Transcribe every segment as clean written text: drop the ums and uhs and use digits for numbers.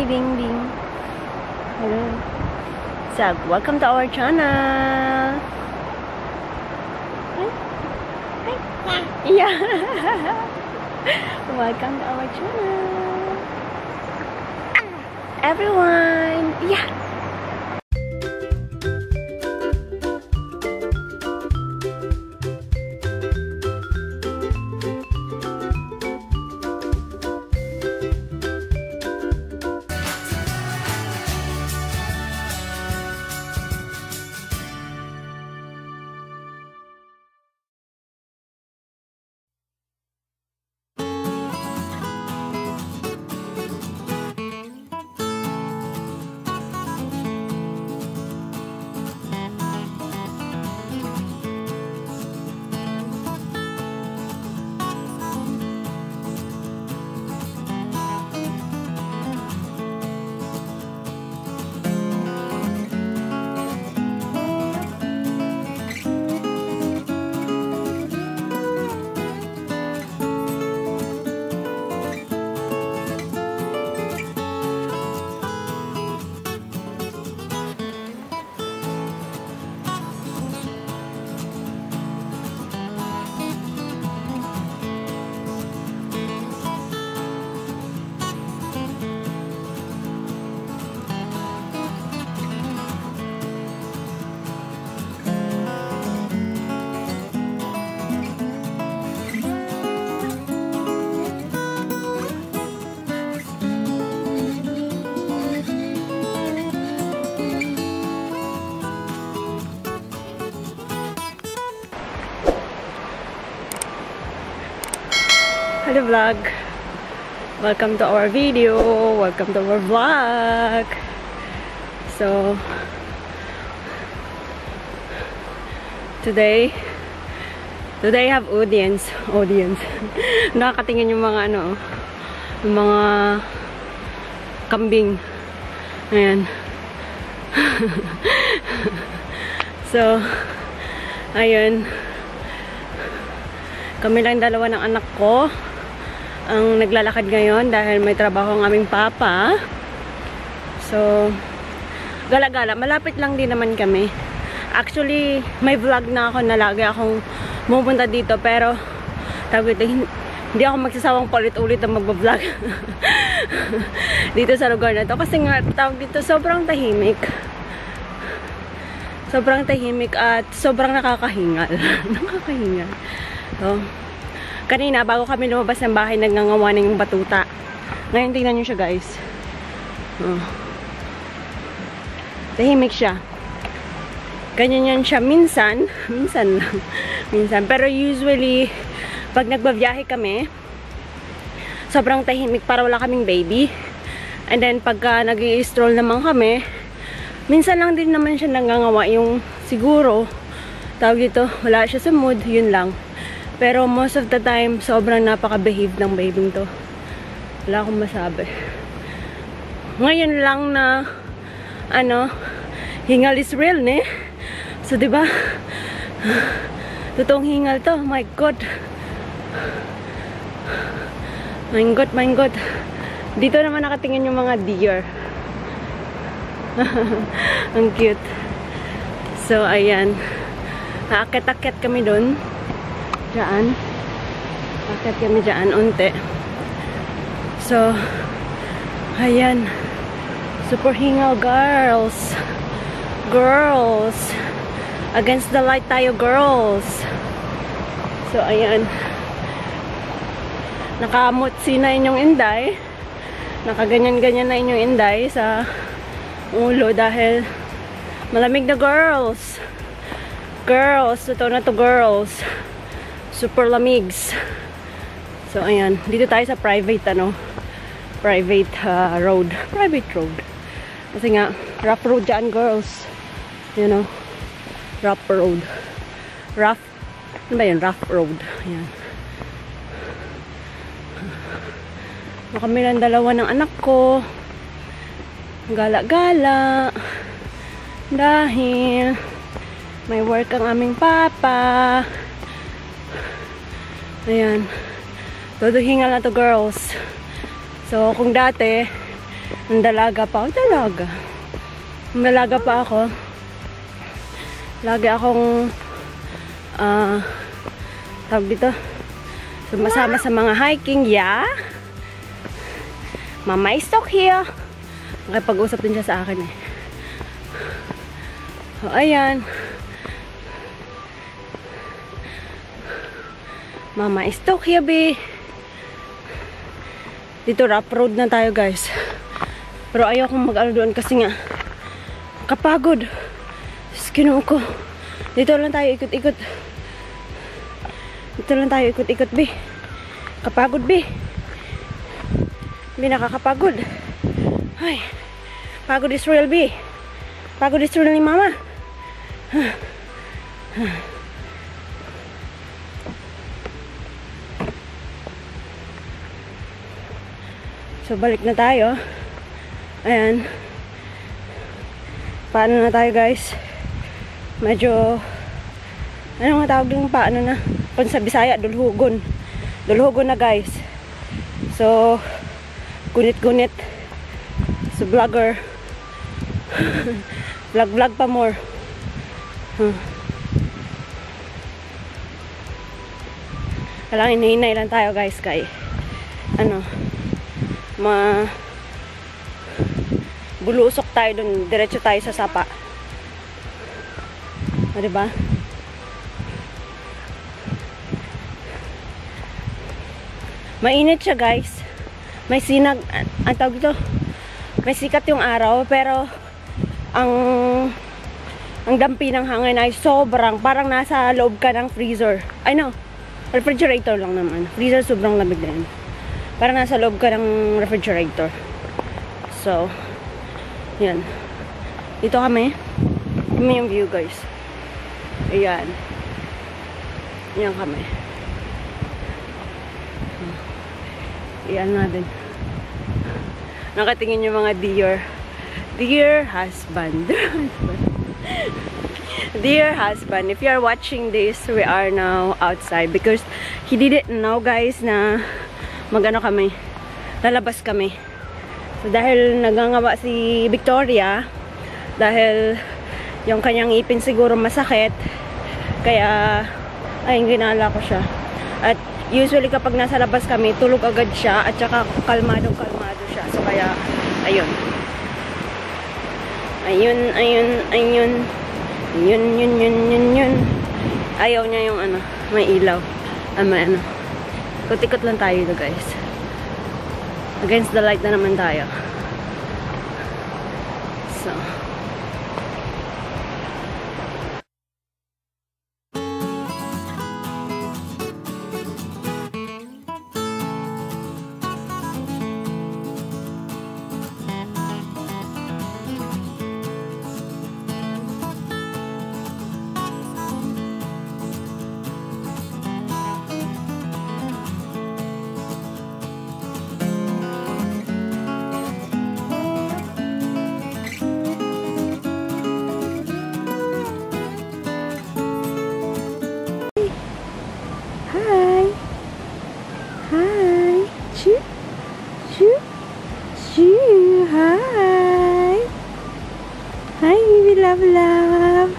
ding ding. Hello. So, welcome to our channel. Hi. Yeah. Welcome to our channel. Everyone. Yeah. Hello vlog, welcome to our video, welcome to our vlog. So today I have audience nakakatingin yung mga yung mga kambing, ayan. So ayun, kami lang dalawa ng anak ko ang naglalakad ngayon dahil may trabaho ang aming papa. So, gala-gala. Malapit lang din naman kami. Actually, may vlog na ako na lagi akong pumunta dito. Pero, tawag ito, hindi ako magsasawang paulit-ulit na magbablog dito sa lugar na to. Kasi nga, tawag dito, sobrang tahimik. Sobrang tahimik at sobrang nakakahingal. Nakakahingal. So, kanina, bago kami lumabas ng bahay, nagngangawa na yung batuta. Ngayon, tingnan nyo siya, guys. Oh. Tahimik siya. Ganyan yan siya. Minsan lang. Minsan. Pero usually, pag nagbabiyahe kami, sobrang tahimik para wala kaming baby. And then, pagka nag-i-stroll naman kami, minsan lang din naman siya nangangawa. Yung siguro, tawag dito, wala siya sa mood, yun lang. Pero most of the time, sobrang napaka-behave ng baby to. Wala akong masabi. Ngayon lang na, hingal is real, ne? So, diba? Totoong hingal to. My God. My God. Dito naman nakatingin yung mga deer. Ang cute. So, ayan. Aakit-akit kami dun. Diyan. Akit kami dyan, unti. So, ayan. Super hingal, girls. Girls. Against the light tayo, girls. So, ayan. Nakamutsi na inyong inday. Nakaganyan-ganyan na inyong inday sa ulo dahil malamig na, girls. Girls. Totoo na to, girls. Super lamigs. So, ayan. Dito tayo sa private, private road. Private road. Kasi nga, rough road dyan, girls. You know, rough road. Rough, ano ba yun? Rough road. Ayan. Kami lang dalawa ng anak ko. Gala-gala. Dahil may work ang aming papa. Ayan. Todo hingal na to, girls. So, kung dati, Nung dalaga pa ako, Nung dalaga pa ako, lagi akong tawag dito, sumasama sa mga hiking, yeah. Mama is stuck here. Nakipag-usap din siya sa akin eh. So, ayan. Mama is stuck here, be. Dito rough road na tayo, guys. Pero ayaw kong mag-ano doon kasi nga kapagod. Skinuo ko. Dito lang tayo ikot-ikot. Dito lang tayo ikot-ikot, be. Kapagod, be. Be, nakakapagod. Ay. Pagod is real, be. Pagod is real ni mama. So, balik na tayo. Ayan. Paano na tayo, guys? Medyo ano nga tawag din, paano na? Kung sa Bisaya, dulhugon. Dulhugon na, guys. So, gunit-gunit. So, vlogger. Vlog pa more. Kailangan hinahinay lang tayo, guys, kay ano, bulusok tayo dun, diretso tayo sa sapa. O, diba? Mainit siya, guys. May sinag, ang tawag ito, may sikat yung araw, pero ang dampi ng hangin ay sobrang, parang nasa loob ka ng freezer. I know, refrigerator lang naman. Freezer sobrang lamig din. Parang nasa loob ka ng refrigerator. So, yan. Dito kami. Kami yung view, guys. Ayan. Ayan kami. Ayan natin. Nakatingin yung mga deer. Dear husband. Dear husband, if you are watching this, we are now outside because he didn't know, guys, na magano kami. Lalabas kami. So, dahil nagangaba si Victoria, dahil yung kanyang ipin siguro masakit, kaya ay ginala ko siya. At usually kapag nasa labas kami, tulog agad siya at saka kalmado siya. So, kaya ayun. Ayun. Yun. Ayaw niya yung ano, may ilaw. May ano. Kutikot lang tayo dito, guys. Against the light na naman tayo. So. Hi, baby love.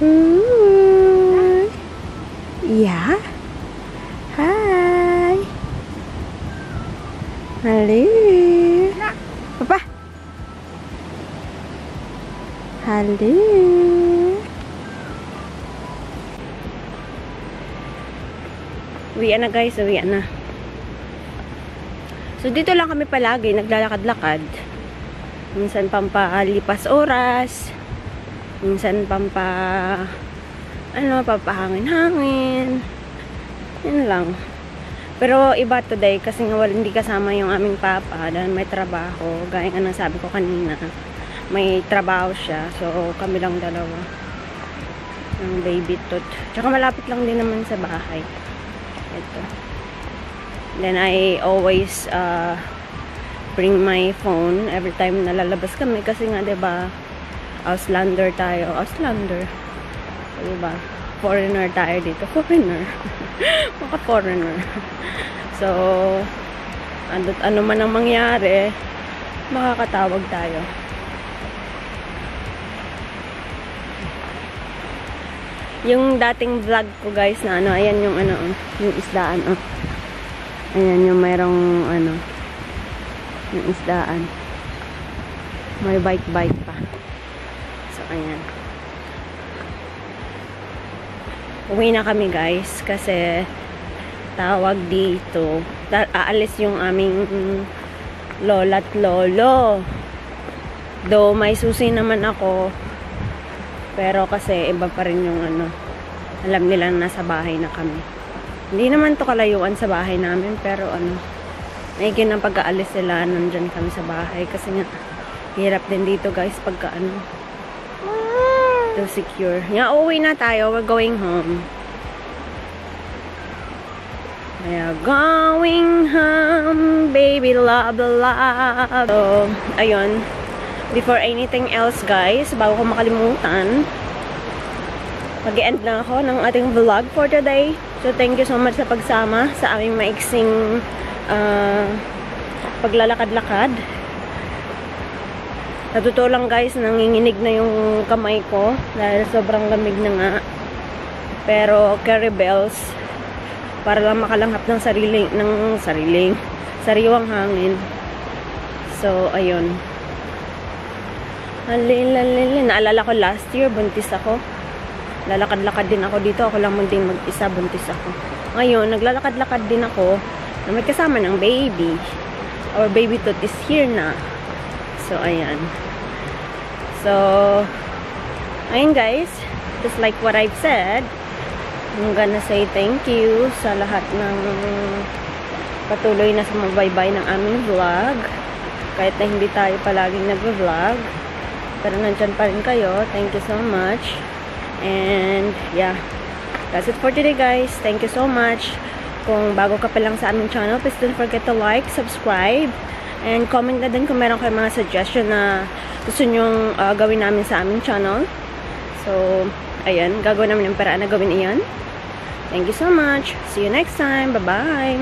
Ooh. Yeah. Hi. Hello. Papa. Hello. Uwian na, guys, uwian na. So, dito lang kami palagi, naglalakad-lakad. Minsan pampalipas oras. Minsan papahangin-hangin. Yun lang. Pero iba today kasi nga hindi kasama yung aming papa dahil may trabaho. Gaya nga ng sabi ko kanina. May trabaho siya. So, kami lang dalawa. Ng baby tot. Tsaka malapit lang din naman sa bahay. Ito. Then I always bring my phone every time na lalabas kami kasi nga 'di ba Auslander tayo, Auslander. 'Di ba? Foreigner tayo dito, foreigner. Maka foreigner. So ano man ang mangyari, makakatawag tayo. Yung dating vlog ko guys na ano, ayan yung ano, yung isdaan, oh. Ayan yung mayroong ano, yung isdaan. May bike pa. So, ayan. Uwi na kami guys kasi tawag dito. Aalis yung aming lola't lolo. Though may susi naman ako. Pero kasi iba pa rin yung ano. Alam nila na nasa bahay na kami. Hindi naman to kalayuan sa bahay namin. Pero ano. Naigin ang pag-aalis sila. Nandyan kami sa bahay. Kasi nga hirap din dito guys pagka ano. To secure. Nga uuwi na tayo. We're going home. Kaya going home. Baby love love. So ayun. Before anything else guys, bago ko makalimutan, mag-end na ako ng ating vlog for today. So thank you so much sa pagsama sa aming maiksing paglalakad-lakad. Natuto lang guys, nanginginig na yung kamay ko dahil sobrang lamig na nga. Pero carry bells para lang makalanghap ng sariwang hangin. So ayun. Naalala ko last year, buntis ako. Lalakad-lakad din ako dito. Ako lang din mag-isa, buntis ako. Ngayon, naglalakad-lakad din ako na may kasama ng baby. Our baby tooth is here na. So, ayan. So, ayun guys. Just like what I've said, I'm gonna say thank you sa lahat ng patuloy na sumabaybay ng aming vlog. Kahit na hindi tayo palaging nag-vlog. Pero nandyan pa rin kayo. Thank you so much. And yeah, that's it for today guys. Thank you so much. Kung bago ka pa lang sa aming channel, please don't forget to like, subscribe, and comment na din kung meron kayo mga suggestion na gusto nyong gawin namin sa aming channel. So, ayan, gagawin namin yung paraan na gawin iyan. Thank you so much. See you next time. Bye-bye.